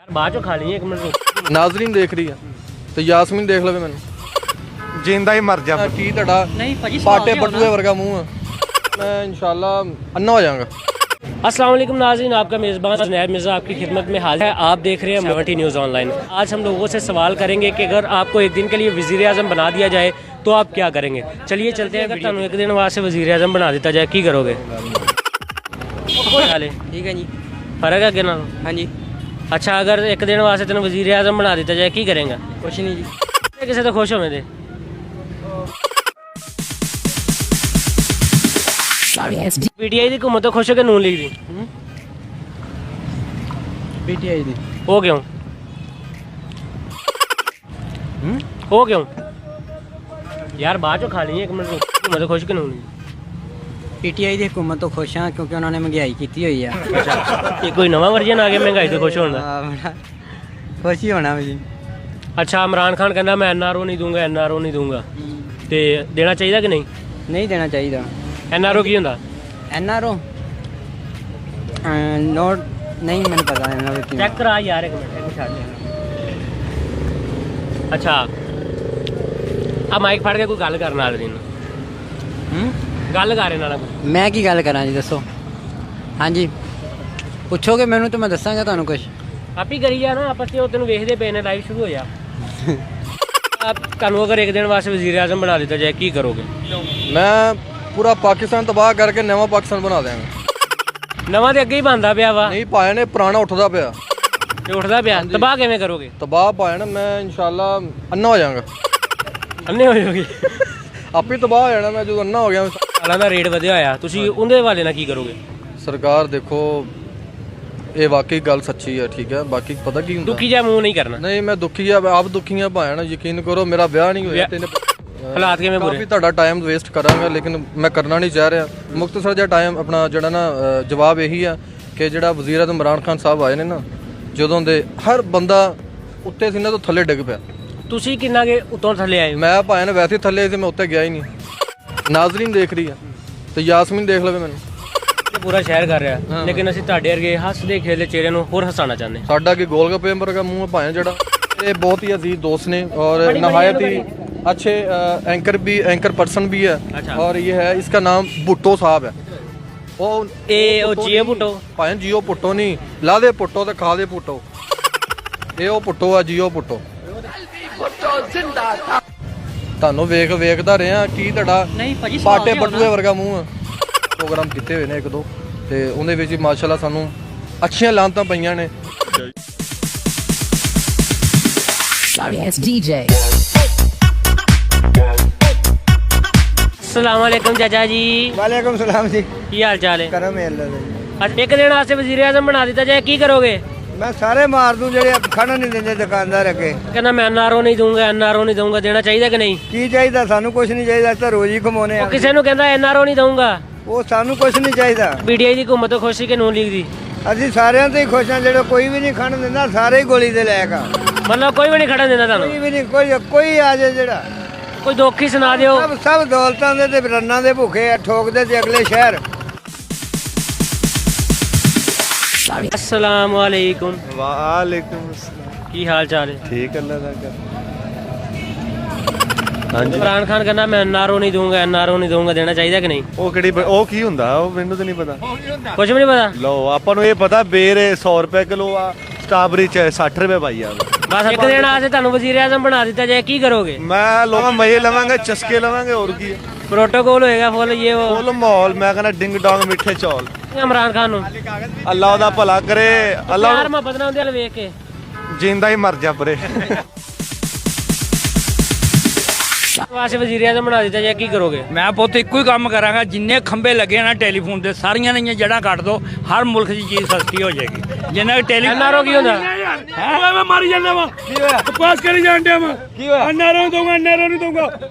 यार बाद चो खा ली एक मिनट नाजरीन देख रही है तो यासमीन देख लवे मैनू जिंदा ही मर जा की ਤੁਹਾਡਾ पाटे बटुए वर्गा मुंह है मैं इंशाल्लाह अन्ना हो जाऊंगा। अस्सलाम वालेकुम नाज़रीन, आपका मेज़बान जुनैद मिर्ज़ा आपकी खिदमत में हाजिर है। आप देख रहे हैं 70 न्यूज़ ऑनलाइन। आज हम लोगों से सवाल करेंगे कि अगर आपको एक दिन के लिए वज़ीर आज़म बना दिया जाए तो आप क्या करेंगे। चलिए चलते हैं। अगर तुम एक दिन वास्ते वज़ीर आज़म बना दिया जाए की करोगे? ठीक है जी। फर्क है क्या? हाँ जी। अच्छा, अगर एक दिन वास्ते तेन वज़ीर आज़म बना दिया जाए की करेंगे? कुछ नहीं जी। किसी तो खुश होने दे। पीटीआई की हुकूमत तो खुश हो के नून लीग दी पीटीआई दी हो क्यों? हो क्यों यार बाद चो खा ली एक मिनट हुकूमत खुश के नून लीग। पीटीआई की हुकूमत तो खुश हाँ क्योंकि उन्होंने महंगाई की हुई है। अच्छा, ये कोई नवा वर्जन आ गया महंगाई तो खुश होने दा? खुश ही होना जी। अच्छा, इमरान खान कहना मैं एनआरओ नहीं दूंगा, एनआरओ नहीं दूंगा, तो देना चाहिए कि नहीं? नहीं देना चाहिए। एनआरओ की होंदा? एनआरओ नोट नहीं मैंने पता है। चेक करा यार एक मिनट छाड़ ले। अच्छा आ माइक फड़ के कोई गल करना नाज़रीन गल कर रहे कोई। मैं की गल करा जी दसो। हाँ जी पुछोगे मैनू तो मैं दसांगा तुहानू कुछ। आप ही करी जा ना आपस में तेन वेखते पे ने लाइव शुरू हो जा। तुहानू अगर एक दिन वास्ते वज़ीर आज़म बना दिया जाए की करोगे? मैं पूरा पाकिस्तान तबाह करके नवा पाकिस्तान बना देंगे। नवा तो अगे ही बनता पिया वा। नहीं पाया ने पुराना उठदा पिया ते उठदा पिया तबाह किवें करोगे? तबाह पाया ना मैं इंशाल्लाह अन्ना हो जाऊंगा। अन्ने हो जाओगे? आपे तबाह हो जाना मैं जो अन्ना हो गया। ਸਾਲਾਂ ਦਾ ਰੇਟ ਵਧਿਆ ਹੋਇਆ, ਤੁਸੀਂ ਉਹਦੇ ਹਵਾਲੇ ਨਾਲ ਕੀ ਕਰੋਗੇ? सरकार देखो ये वाकई गल सच्ची है ठीक है, बाकी पता की ਦੁਖੀ ਜਿਹਾ ਮੂੰਹ ਨਹੀਂ ਕਰਨਾ। नहीं मैं दुखी है आप दुखी है भाया ना यकीन करो मेरा ब्याह नहीं होया तेने ਹਾਲਾਤ ਕਿਵੇਂ ਬੁਰੇ? काफी ਤੁਹਾਡਾ टाइम वेस्ट करांगा लेकिन मैं करना नहीं चाह रहा। मुख्तसर जिहा टाइम अपना ਜਿਹੜਾ ਨਾ ਜਵਾਬ ਇਹੀ ਆ ਕਿ ਜਿਹੜਾ ਵਜ਼ੀਰ ਆਜ਼ਮ ਇਮਰਾਨ ਖਾਨ ਸਾਹਿਬ ਆਏ ਨੇ ਨਾ ਜਦੋਂ ਦੇ ਹਰ ਬੰਦਾ ਉੱਤੇ ਸੀ ਨਾ ਤੋਂ ਥੱਲੇ ਡਿੱਗ ਪਿਆ। ਤੁਸੀਂ ਕਿੰਨਾ ਕੇ ਉੱਤੋਂ ਥੱਲੇ ਆਏ? ਮੈਂ ਭਾਇਆ ਨੇ ਵੈਸੇ ਥੱਲੇ ਸੀ ਮੈਂ ਉੱਤੇ ਗਿਆ ਹੀ ਨਹੀਂ। ਨਾਜ਼ਰੀਨ ਦੇਖ ਰਹੀ ਆ ਤੇ ਯਾਸਮੀਨ ਦੇਖ ਲਵੇ ਮੈਨੂੰ। ਪੂਰਾ ਸ਼ਹਿਰ ਕਰ ਰਿਹਾ ਲੇਕਿਨ ਅਸੀਂ ਤੁਹਾਡੇ ਵਰਗੇ ਹੱਸਦੇ ਖੇਡਦੇ ਚਿਹਰੇ ਨੂੰ ਹੋਰ ਹਸਾਉਣਾ ਚਾਹੁੰਦੇ ਹਾਂ। साडा के गोलगप्पे वर्गा मुंह है भाया जड़ा ये बहुत ही अजीज दोस्त ने और नहायत ही अच्छे एंकर पर्सन भी है। अच्छा। और ये है इसका नाम भुट्टो साहब है। ਉਹ ਜੀਓ ਪੁੱਟੋ भाया जियो पुट्टो नहीं ला दे पुट्टो ते खा दे पुट्टो ये वो पुट्टो है जियो पुट्टो। ਤੁਹਾਨੂੰ ਵੇਖਦਾ ਰਿਹਾ ਕੀ ਤੁਹਾਡਾ ਪਾਟੇ ਬਟੂਏ ਵਰਗਾ ਮੂੰਹ ਹੈ। ਪ੍ਰੋਗਰਾਮ ਕੀਤੇ ਹੋਏ ਨੇ ਇੱਕ ਦੋ ਤੇ ਉਹਦੇ ਵਿੱਚ ਮਾਸ਼ਾਅੱਲਾ ਸਾਨੂੰ ਅੱਛੀਆਂ ਲਾਂਤਾਂ ਪਈਆਂ ਨੇ। अस्सलाम वालेकुम चाचा जी। वालेकुम सलाम जी। ਕੀ ਹਾਲ ਚਾਲ ਹੈ? करम है अल्लाह दा। ਅੱਜ ਇੱਕ ਦਿਨ ਵਾਸਤੇ ਵਜ਼ੀਰ ਆਜ਼ਮ ਬਣਾ ਦਿੱਤਾ ਜਾਏ ਕੀ ਕਰੋਗੇ? मैं सारे मार दूं ਜਿਹੜੇ ਖਾਣਾ ਨਹੀਂ ਦਿੰਦੇ ਦੁਕਾਨਦਾਰ ਅੱਗੇ। ਕਹਿੰਦਾ ਮੈਂ ਐਨਆਰਓ ਨਹੀਂ ਦੂੰਗਾ, ਐਨਆਰਓ ਨਹੀਂ ਦੂੰਗਾ, ਦੇਣਾ ਚਾਹੀਦਾ ਕਿ ਨਹੀਂ? ਕੀ ਚਾਹੀਦਾ ਸਾਨੂੰ ਕੁਝ ਨਹੀਂ ਚਾਹੀਦਾ ਤਾਂ ਰੋਜ਼ ਹੀ ਕਮਾਉਨੇ ਉਹ ਆ। ਕਿਸੇ ਨੂੰ ਕਹਿੰਦਾ ਐਨਆਰਓ ਨਹੀਂ ਦਊਂਗਾ। ਉਹ ਸਾਨੂੰ ਕੁਝ ਨਹੀਂ ਚਾਹੀਦਾ। ਪੀਟੀਆਈ ਦੀ ਹੁਕੂਮਤ ਖੁਸ਼ ਸੀ ਕਿ ਨੂਨ ਲੀਗ ਦੀ? ਅਸੀਂ ਸਾਰਿਆਂ ਤੋਂ ਹੀ ਖੁਸ਼ ਹਾਂ ਜਿਹੜੇ ਕੋਈ ਵੀ ਨਹੀਂ ਖਾਣ ਦਿੰਦਾ ਸਾਰੇ ਹੀ ਗੋਲੀ ਦੇ ਲੈ ਕਾ। ਮਤਲਬ ਕੋਈ ਵੀ ਨਹੀਂ ਖੜਾ ਦਿੰਦਾ ਤੁਹਾਨੂੰ? ਕੋਈ ਵੀ ਨਹੀਂ ਕੋਈ ਆ ਜਾਏ ਜਿਹੜਾ ਕੋਈ ਦੁੱਖ ਹੀ ਸੁਣਾ ਦਿਓ। ਸਭ ਦੌਲਤਾਂ ਦੇ ਤੇ ਰੰਨਾਂ ਦੇ ਭੁੱਖੇ ਆ ਠੋਕਦੇ ਤੇ ਅਗਲੇ ਸ਼ਹਿਰ। अस्सलाम वालेकुम। वालेकुम अस्सलाम। ਕੀ ਹਾਲ ਚਾਲ ਹੈ? ठीक अल्लाह दा कर। ਇਮਰਾਨ ਖਾਨ ਕਹਿੰਦਾ ਮੈਂ ਐਨਆਰਓ ਨਹੀਂ ਦੂੰਗਾ, ਐਨਆਰਓ ਨਹੀਂ ਦੂੰਗਾ, ਦੇਣਾ ਚਾਹੀਦਾ ਕਿ ਨਹੀਂ? ਉਹ ਕਿਹੜੀ ਉਹ ਕੀ ਹੁੰਦਾ ਉਹ ਮੈਨੂੰ ਤਾਂ ਨਹੀਂ ਪਤਾ। ਕੁਝ ਵੀ ਨਹੀਂ ਪਤਾ। ਲਓ ਆਪਾਂ ਨੂੰ ਇਹ ਪਤਾ ਬੇਰ 100 ਰੁਪਏ ਕਿਲੋ ਆ ਸਟ੍ਰਾਬੇਰੀ 60 ਰੁਪਏ ਪਾਈ ਆ। ਬਸ ਇੱਕ ਦਿਨ ਆਸੇ ਤੁਹਾਨੂੰ ਵਜ਼ੀਰ ਆਜ਼ਮ ਬਣਾ ਦਿੱਤਾ ਜਾਏ ਕੀ ਕਰੋਗੇ? ਮੈਂ ਲੋਕਾਂ ਮਜ਼ੇ ਲਵਾਂਗੇ ਚਸਕੇ ਲਵਾਂਗੇ ਹੋਰ ਕੀ ਹੈ। ਪ੍ਰੋਟੋਕੋਲ ਹੋਏਗਾ ਫੁੱਲ ਇਹ ਉਹ ਫੁੱਲ ਮਾਹੌਲ ਮੈਂ ਕਹਿੰਦਾ ਡਿੰਗ ਡੋਂਗ ਮਿੱਠੇ ਚੌਲ। ਇਮਰਾਨ ਖਾਨ ਨੂੰ ਅੱਲਾਹ ਉਹਦਾ ਭਲਾ ਕਰੇ। ਅੱਲਾਹ ਯਾਰ ਮੁਹੱਬਤ ਨਾਲ ਉਹਦੇ ਵੱਲ ਵੇਖ ਕੇ ਜਿੰਦਾ ਹੀ ਮਰ ਜਾ ਪਰੇ। ਵਾਸਤੇ ਵਜ਼ੀਰ ਆਜ਼ਮ ਬਣਾ ਦਿੱਤਾ ਜਾਏ ਕੀ ਕਰੋਗੇ? ਮੈਂ ਪੁੱਤ ਇੱਕੋ ਹੀ ਕੰਮ ਕਰਾਂਗਾ ਜਿੰਨੇ ਖੰਭੇ ਲੱਗੇ ਨਾ ਟੈਲੀਫੋਨ ਦੇ ਸਾਰੀਆਂ ਦੀਆਂ ਜੜ੍ਹਾਂ ਕੱਟ ਦੋ ਹਰ ਮੁਲਕ ਦੀ ਚੀਜ਼ ਸਸਤੀ ਹੋ ਜਾਏਗੀ। ਜਿੰਨਾ ਕਿ ਐਨਆਰਓ ਕੀ ਹੁੰਦਾ? ਮੈਂ ਮਾਰੀ ਜਾਂਦਾ ਵਾ ਪਾਸ ਕਰੀ ਜਾਂਦੇ ਵਾ ਐਨਆਰਓ ਦਊਂਗਾ ਐਨਆਰਓ ਨਹੀਂ ਦਊਂਗਾ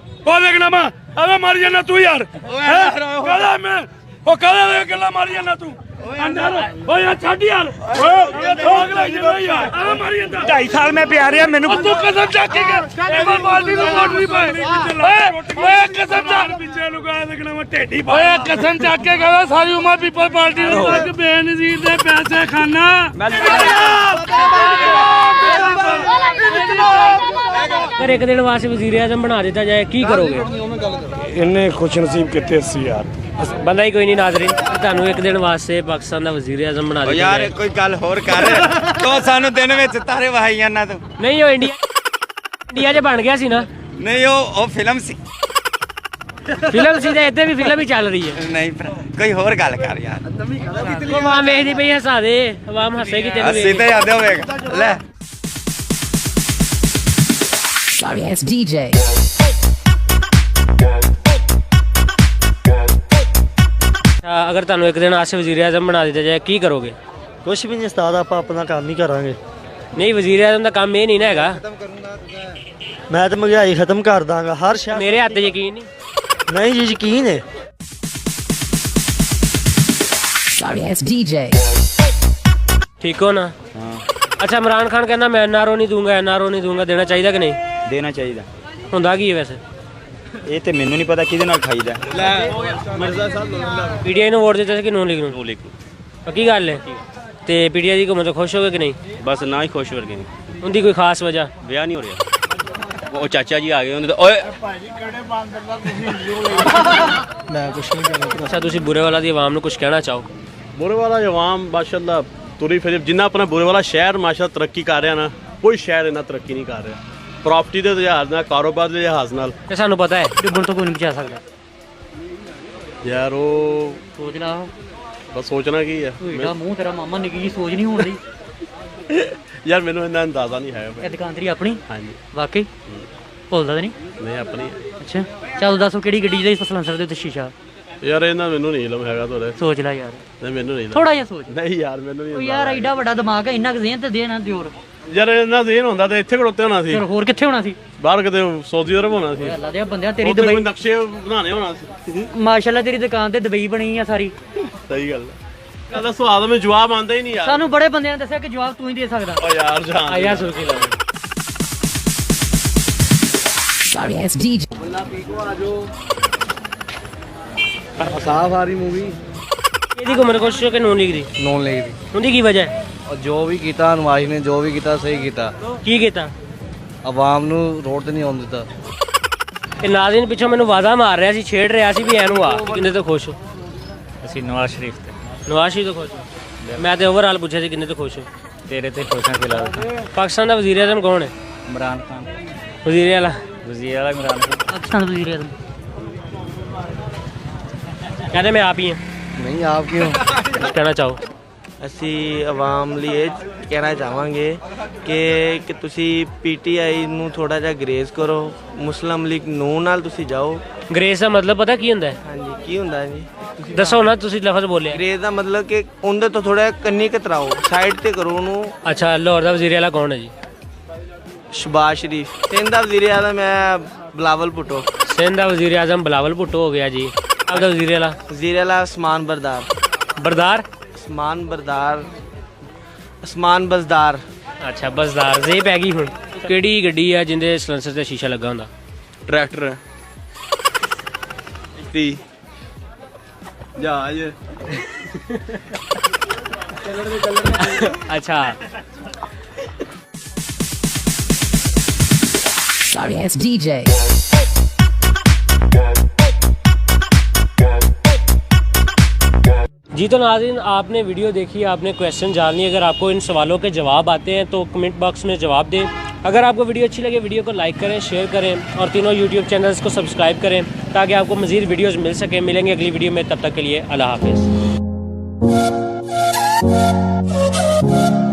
ਉਹ ਦੇਖਣਾ ਵਾ ਐਵੇਂ ਮਾਰੀ ਜਾਂਦਾ ਤੂੰ ਯਾਰ ਕਹਦਾ ਮੈਂ ਉਹ ਕਹਦਾ ਗੱਲਾਂ ਮਾਰੀ ਜਾਂਦਾ ਤੂੰ ਓਏ ਛੱਡ ਯਾਰ ਓਏ ਠੋਕ ਲੈ ਜਿਵੇਂ ਯਾਰ ਐਵੇਂ ਮਾਰੀ ਜਾਂਦਾ 2.5 ਸਾਲ ਮੈਂ ਪਿਆ ਰਿਹਾ ਮੈਨੂੰ ਤੂੰ ਕਸਮ ਚੱਕ ਕੇ ਐਵੇਂ ਮਾਰਦੀ ਨੂੰ ਵੋਟ ਨਹੀਂ ਪਾਈ ਓਏ ਕਸਮ ਚੱਕ ਪਿੱਛੇ ਲੁਕਾ ਦੇਖਣਾ ਮੈਂ ਢੇਡੀ ਪਾ ਓਏ ਕਸਮ ਚੱਕ ਕੇ ਕਹਦਾ ਸਾਰੀ ਉਮਰ ਪੀਪਲ ਪਾਰਟੀ ਨੂੰ ਤੱਕ ਬੇਨਜ਼ੀਰ ਦੇ ਪੈਸੇ ਖਾਣਾ अगर एक दिन वास्ते वजीर आजम बना दिता जाए की करोगे? इन्ने खुश नसीब किते सी यार बंदा ही कोई नहीं नाज़रीन, ਤੁਹਾਨੂੰ ਇੱਕ ਦਿਨ ਵਾਸਤੇ ਪਾਕਿਸਤਾਨ ਦਾ ਵਜ਼ੀਰ ਆਜ਼ਮ ਬਣਾ ਦਿੱਤਾ ਯਾਰ ਜਾਏ। ਕੋਈ ਗੱਲ ਹੋਰ ਕਰ ਤੋ ਸਾਨੂੰ ਦਿਨ ਵਿੱਚ ਤਾਰੇ ਵਹਾਈਆਂ ਨਾ ਤੂੰ ਨਹੀਂ ਉਹ ਇੰਡੀਆ 'ਚ ਬਣ ਗਿਆ ਸੀ ਨਾ, ਨਹੀਂ ਉਹ ਫਿਲਮ ਸੀ ਫਿਲਮ ਸੀ ਤੇ ਇੱਥੇ ਵੀ ਫਿਲਮ ਹੀ ਚੱਲ ਰਹੀ ਹੈ। ਨਹੀਂ ਭਰਾ ਕੋਈ ਹੋਰ ਗੱਲ ਕਰ ਯਾਰ ਆਵਾਮ ਵੇਖਦੀ ਪਈ ਹੱਸਾ ਦੇ, ਆਵਾਮ ਹੱਸੇਗੀ ਤੈਨੂੰ ਅਸੀਂ ਵੇਖ ਤੇ ਯਾਦ ਹੋਵੇਗਾ ਲੈ Sorry ass DJ. ਅਗਰ ਤੁਹਾਨੂੰ ਇੱਕ ਦਿਨ ਵਾਸਤੇ ਵਜ਼ੀਰ ਆਜ਼ਮ ਬਣਾ ਦਿੱਤਾ ਜਾਏ ਕੀ ਕਰੋਗੇ? ਕੁਛ ਵੀ ਨਹੀਂ ਉਸਤਾਦ, ਆਪਾਂ ਆਪਣਾ ਕੰਮ ਹੀ ਕਰਾਂਗੇ। ਨਹੀਂ ਵਜ਼ੀਰ ਆਜ਼ਮ ਦਾ ਕੰਮ ਇਹ ਨਹੀਂ ਨਾ ਹੈਗਾ। ਮੈਂ ਤਾਂ ਮਹਿੰਗਾਈ ਖਤਮ ਕਰ ਦਾਂਗਾ ਹਰ ਸ਼ਹਿਰ। ਮੇਰੇ ਹੱਥ 'ਤੇ ਯਕੀਨ ਨਹੀਂ। ਨਹੀਂ ਜੀ ਯਕੀਨ ਹੈ। Sorry ass DJ. ਠੀਕ ਹੋ ਨਾ? ਅੱਛਾ ਇਮਰਾਨ ਖਾਨ ਕਹਿੰਦਾ ਮੈਂ ਐਨਆਰਓ ਨਹੀਂ ਦੂੰਗਾ, ਐਨਆਰਓ ਨਹੀਂ ਦੂੰਗਾ, ਦੇਣਾ ਚਾਹੀਦਾ ਕਿ ਨਹੀਂ? ਦੇਣਾ ਚਾਹੀਦਾ। ਹੁੰਦਾ ਕੀ ਹੈ ਵੈਸੇ? ਇਹ ਤੇ ਮੈਨੂੰ ਨਹੀਂ ਪਤਾ ਕਿਹਦੇ ਨਾਲ ਖਾਈਦਾ। ਪੀਡੀਆਈ ਨੂੰ ਵੋਟ ਦਿੱਤਾ ਸੀ ਕਿ ਨੂਨ ਲੀਗ ਨੂੰ? ਪੱਕੀ ਗੱਲ ਹੈ। ਤੇ ਪੀਡੀਆਈ ਦੀ ਘੁੰਮਣ ਤੋਂ ਖੁਸ਼ ਹੋ ਗਏ ਕਿ ਨਹੀਂ? ਬਸ ਨਾ ਹੀ ਖੁਸ਼ ਵਰਗੇ ਨੇ। ਉਹਦੀ ਕੋਈ ਖਾਸ ਵਜ੍ਹਾ? ਵਿਆਹ ਨਹੀਂ ਹੋ ਰਿਹਾ। ਉਹ ਚਾਚਾ ਜੀ ਆ ਗਏ ਉਹਨੇ ਤਾਂ ਓਏ ਮੈਂ ਕੁਛ ਨਹੀਂ ਕਰਨਾ। ਅੱਛਾ ਤੁਸੀਂ ਬੁਰੇ ਵਾਲਾ ਦੀ ਆਵਾਮ ਨੂੰ ਕੁਝ ਕਹਿਣਾ ਚਾਹੋ? ਬੁਰੇ ਵਾਲਾ ਜਵਾਮ ਮਾਸ਼ਾਅੱਲਾ ਤੁਰੀ ਫਿਰੇ ਜਿੰਨਾ ਆਪਣਾ ਬੁਰੇ ਵਾਲਾ ਸ਼ਹਿਰ ਮਾਸ਼ਾਅੱਲਾ ਤਰੱਕੀ ਕਰ ਰਿਹਾ ਨਾ, ਕੋਈ ਸ਼ਹਿਰ ਇੰਨਾ ਤਰੱਕੀ ਨਹੀਂ ਕਰ ਰਿਹਾ। ਪ੍ਰਾਪਰਟੀ ਦੇ ਲਿਹਾਜ਼ ਨਾਲ, ਕਾਰੋਬਾਰ ਦੇ ਲਿਹਾਜ਼ ਨਾਲ ਤੇ ਸਾਨੂੰ ਪਤਾ ਹੈ ਡੁੱਬਣ ਤੋਂ ਕੋਈ ਨਹੀਂ ਬਚਾ ਸਕਦਾ। ਯਾਰ ਉਹ ਸੋਚ ਲਾ ਬਸ ਸੋਚਣਾ ਕੀ ਹੈ ਮੂੰਹ ਤੇਰਾ ਮਾਮਾ ਨਿੱਕੀ ਜੀ ਸੋਚ ਨਹੀਂ ਹੋਣ ਦੀ। ਯਾਰ ਮੈਨੂੰ ਇੰਨਾ ਅੰਦਾਜ਼ਾ ਨਹੀਂ ਹੈ। ਇਹ ਦੁਕਾਨ ਤੇਰੀ ਆਪਣੀ? ਹਾਂਜੀ ਵਾਕਈ ਭੁੱਲਦਾ ਤਾਂ ਨਹੀਂ? ਨਹੀਂ ਆਪਣੀ ਅੱਛਾ ਚੱਲ ਦੱਸੋ ਕਿਹੜੀ ਗੱਡੀ ਦਾ ਸਲੈਂਸਰ ਦੇ ਉੱਤੇ ਸ਼ੀਸ਼ਾ? ਯਾਰ ਇਹਨਾਂ ਮੈਨੂੰ ਨਹੀਂ ਇਲਮ ਹੈਗਾ ਤੁਹਾਡੇ। ਸੋਚ ਲੈ ਯਾਰ, ਨਹੀਂ ਮੈਨੂੰ ਨਹੀਂ ਥੋੜਾ ਜਿਹਾ ਸੋਚ। ਨਹੀਂ ਯਾਰ ਮੈਨੂੰ ਨਹੀਂ ਯਾਰ ਐਡਾ ਵੱਡਾ ਦਿਮਾਗ ਹੈ, ਇੰਨਾ ਕੁ ਜ਼ਹਿਨ ਤੇ ਦੇ ਨਾ ਦਿਓਰ। ਯਾਰ ਇਹਨਾਂ ਜ਼ੇਨ ਹੁੰਦਾ ਤੇ ਇੱਥੇ ਖੜੋਤੇ ਹੋਣਾ ਸੀ, ਫਿਰ ਹੋਰ ਕਿੱਥੇ ਹੋਣਾ ਸੀ? ਬਾਹਰ ਕਿਤੇ ਸਾਊਦੀ ਅਰਬ ਹੋਣਾ ਸੀ। ਅੱਲਾ ਦੇ ਬੰਦਿਆਂ ਤੇਰੀ ਉੱਥੇ ਕੋਈ ਦੁਬਈ ਨਕਸ਼ੇ ਬਣਾਣੇ ਹੋਣਾ ਸੀ। ਮਾਸ਼ਾਅੱਲਾ ਤੇਰੀ ਦੁਕਾਨ ਤੇ ਦੁਬਈ ਬਣੀ ਆ ਸਾਰੀ। ਸਹੀ ਗੱਲ ਹੈ। ਇਹਦਾ ਸਵਾਲ ਮੈਨੂੰ ਜਵਾਬ ਆਉਂਦਾ ਹੀ ਨਹੀਂ ਯਾਰ। ਸਾਨੂੰ ਬੜੇ ਬੰਦਿਆਂ ਨੇ ਦੱਸਿਆ ਕਿ ਜਵਾਬ ਤੂੰ ਹੀ ਦੇ ਸਕਦਾ। ਓ ਯਾਰ ਜਾਨ ਆਇਆ ਸੁਰਖੀ ਲਾ Sorry ass DJ. ਸਾਫ ਆ ਰਹੀ ਮੂਵੀ ਇਹਦੀ ਘੁੰਮਣ ਕੋਸ਼ਿਸ਼ ਕਿ ਨੂਨ ਲੀਗ ਦੀ? ਨੋਨ ਲਈ ਦੀ ਉਹਦੀ ਕੀ ਵਜ੍ਹਾ ਹੈ? ਔਰ ਜੋ ਵੀ ਕੀਤਾ ਨਵਾਜ਼ ਨੇ ਜੋ ਵੀ ਕੀਤਾ ਸਹੀ ਕੀਤਾ। ਕੀ ਕੀਤਾ? ਆਵਾਮ ਨੂੰ ਰੋਡ ਤੇ ਨਹੀਂ ਆਉਣ ਦਿੱਤਾ। ਇਹ ਨਾਜ਼ਰੀਨ ਪਿੱਛੋਂ ਮੈਨੂੰ ਵਾਦਾ ਮਾਰ ਰਿਹਾ ਸੀ, ਛੇੜ ਰਿਹਾ ਸੀ ਵੀ ਐਨੂੰ ਆ ਕਿੰਨੇ ਤੋਂ ਖੁਸ਼ ਹੋ? ਅਸੀਂ ਨਵਾਜ਼ ਸ਼ਰੀਫ ਤੇ ਨਵਾਜ਼ ਸ਼ਰੀਫ ਤੋਂ ਖੁਸ਼ ਹੋ? ਮੈਂ ਤੇ ਓਵਰਆਲ ਪੁੱਛਿਆ ਸੀ ਕਿੰਨੇ ਤੋਂ ਖੁਸ਼ ਹੋ? ਤੇਰੇ ਤੇ ਖੁਸ਼ ਹਾਂ ਫਿਲਹਾਲ। ਪਾਕਿਸਤਾਨ ਦਾ ਵਜ਼ੀਰ ਆਜ਼ਮ ਕੌਣ ਹੈ? ਇਮਰਾਨ ਖਾਨ ਵਜ਼ੀਰ ਆਲਾ ਵਜ਼ੀਰ ਵਾਲਾ ਇਮਰਾਨ ਖਾਨ। ਪਾਕਿਸਤਾਨ ਦਾ ਵਜ਼ੀਰ ਆਜ਼ਮ ਕਹਿੰਦੇ ਮੈਂ ਆਪ ਹੀ ਹਾਂ। ਨਹੀਂ ਆਪ ਕਿਉਂ? ਕੁਛ ਕਹਿਣਾ ਚਾਹੋ? ਅਸੀਂ ਆਵਾਮ ਲਈ ਇਹ ਕਹਿਣਾ ਚਾਹਾਂਗੇ ਕਿ ਤੁਸੀਂ ਪੀਟੀਆਈ ਨੂੰ ਥੋੜਾ ਜਿਹਾ ਗਰੇਜ਼ ਕਰੋ, ਮੁਸਲਿਮ ਲੀਗ ਨੂੰ ਨਾਲ ਤੁਸੀਂ ਜਾਓ। ਗ੍ਰੇਸ ਦਾ ਮਤਲਬ ਪਤਾ ਕੀ ਹੁੰਦਾ ਹੈ? ਹਾਂਜੀ ਕੀ ਹੁੰਦਾ ਜੀ? ਦੱਸੋ ਨਾ, ਤੁਸੀਂ ਲਫ਼ਜ਼ ਬੋਲਿਆ। ਗਰੇਜ਼ ਦਾ ਮਤਲਬ ਕਿ ਉਹਦੇ ਤੋਂ ਥੋੜਾ ਕੰਨੀ ਕਤਰਾਓ, ਸਾਈਡ ਤੇ ਕਰੋ ਉਹਨੂੰ। ਅੱਛਾ ਲਾਹੌਰ ਦਾ ਵਜ਼ੀਰ ਆਲਾ ਕੌਣ ਹੈ ਜੀ? ਸ਼ਬਾਜ਼ ਸ਼ਰੀਫ। ਸਿੰਧ ਦਾ ਵਜ਼ੀਰ ਆਜ਼ਮ ਮੈਂ ਬਲਾਵਲ ਭੁੱਟੋ। ਸਿੰਧ ਦਾ ਵਜ਼ੀਰ ਆਜ਼ਮ ਬਲਾਵਲ ਭੁੱਟੋ ਹੋ ਗਿਆ ਜੀ। ਆਪਦਾ ਵਜ਼ੀਰ ਆਲਾ ਵਜ਼ੀਰ ਆਲਾ ਅਸਮਾਨ ਬਰਦਾਰ। ਬਰਦਾਰ? ਅਸਮਾਨ ਬਰਦਾਰ, ਅਸਮਾਨ ਬਜ਼ਦਾਰ। ਅੱਛਾ ਬਸਦਾਰ ਜੇ ਪੈ ਗਈ ਹੁਣ। ਕਿਹੜੀ ਗੱਡੀ ਆ ਜਿੰਦੇ ਸਲੈਂਸਰ ਤੇ ਸ਼ੀਸ਼ਾ ਲੱਗਾ ਹੁੰਦਾ? ਟਰੈਕਟਰ ਤੀ ਜਹਾਜ਼ ਅੱਛਾ Sorry ass DJ. जी तो नाज़रीन आपने वीडियो देखी, आपने क्वेश्चन जान लिए। अगर आपको इन सवालों के जवाब आते हैं तो कमेंट बॉक्स में जवाब दें। अगर आपको वीडियो अच्छी लगे वीडियो को लाइक करें, शेयर करें और तीनों यूट्यूब चैनल्स को सब्सक्राइब करें ताकि आपको मज़ीद वीडियोज़ मिल सके। मिलेंगे अगली वीडियो में, तब तक के लिए अल्लाह हाफ़िज़।